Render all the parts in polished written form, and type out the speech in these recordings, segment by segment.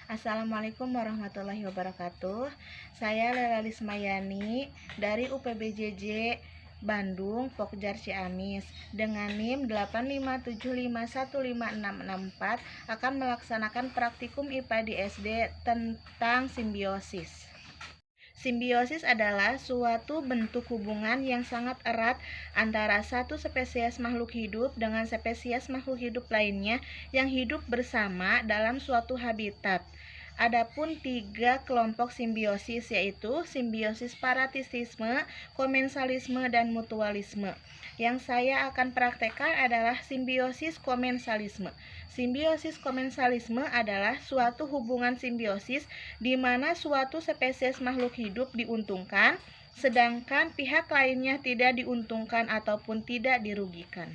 Assalamualaikum warahmatullahi wabarakatuh. Saya Lela Lismayani dari UPBJJ Bandung, Pokjar Ciamis dengan NIM 857515664 akan melaksanakan praktikum IPA di SD tentang simbiosis. Simbiosis adalah suatu bentuk hubungan yang sangat erat antara satu spesies makhluk hidup dengan spesies makhluk hidup lainnya yang hidup bersama dalam suatu habitat. Adapun tiga kelompok simbiosis yaitu simbiosis paratisisme, komensalisme, dan mutualisme. Yang saya akan praktekkan adalah simbiosis komensalisme. Simbiosis komensalisme adalah suatu hubungan simbiosis di mana suatu spesies makhluk hidup diuntungkan, sedangkan pihak lainnya tidak diuntungkan ataupun tidak dirugikan.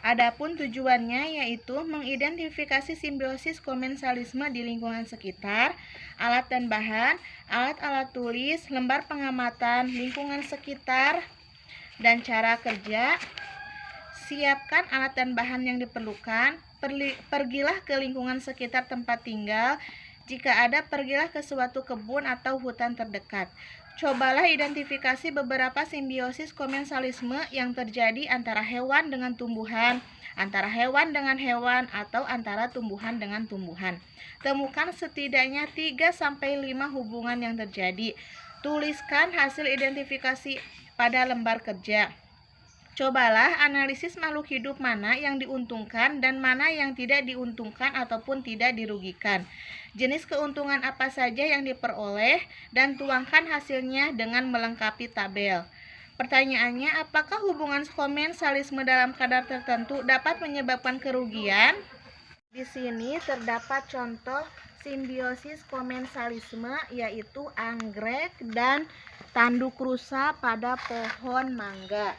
Adapun tujuannya yaitu mengidentifikasi simbiosis komensalisme di lingkungan sekitar, alat dan bahan, alat-alat tulis, lembar pengamatan, lingkungan sekitar, dan cara kerja. Siapkan alat dan bahan yang diperlukan, pergilah ke lingkungan sekitar tempat tinggal, jika ada pergilah ke suatu kebun atau hutan terdekat. Cobalah identifikasi beberapa simbiosis komensalisme yang terjadi antara hewan dengan tumbuhan, antara hewan dengan hewan, atau antara tumbuhan dengan tumbuhan. Temukan setidaknya 3-5 hubungan yang terjadi. Tuliskan hasil identifikasi pada lembar kerja. Cobalah analisis makhluk hidup mana yang diuntungkan dan mana yang tidak diuntungkan ataupun tidak dirugikan. Jenis keuntungan apa saja yang diperoleh dan tuangkan hasilnya dengan melengkapi tabel. Pertanyaannya, apakah hubungan komensalisme dalam kadar tertentu dapat menyebabkan kerugian? Di sini terdapat contoh simbiosis komensalisme yaitu anggrek dan tanduk rusa pada pohon mangga.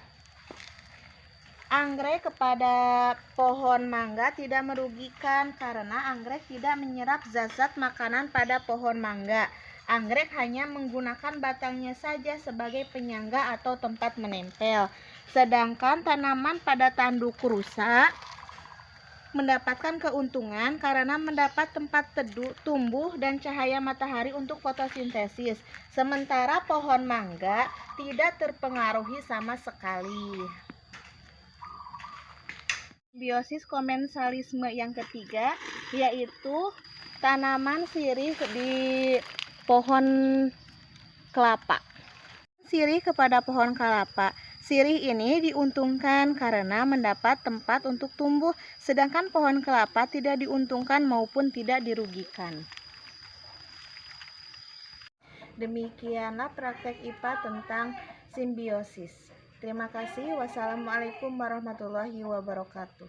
Anggrek kepada pohon mangga tidak merugikan karena anggrek tidak menyerap zat-zat makanan pada pohon mangga. Anggrek hanya menggunakan batangnya saja sebagai penyangga atau tempat menempel. Sedangkan tanaman pada tanduk rusa mendapatkan keuntungan karena mendapat tempat teduh, tumbuh, dan cahaya matahari untuk fotosintesis. Sementara pohon mangga tidak terpengaruhi sama sekali. Simbiosis komensalisme yang ketiga yaitu tanaman sirih di pohon kelapa. Sirih kepada pohon kelapa. Sirih ini diuntungkan karena mendapat tempat untuk tumbuh, sedangkan pohon kelapa tidak diuntungkan maupun tidak dirugikan. Demikianlah praktek IPA tentang simbiosis. Terima kasih. Wassalamualaikum warahmatullahi wabarakatuh.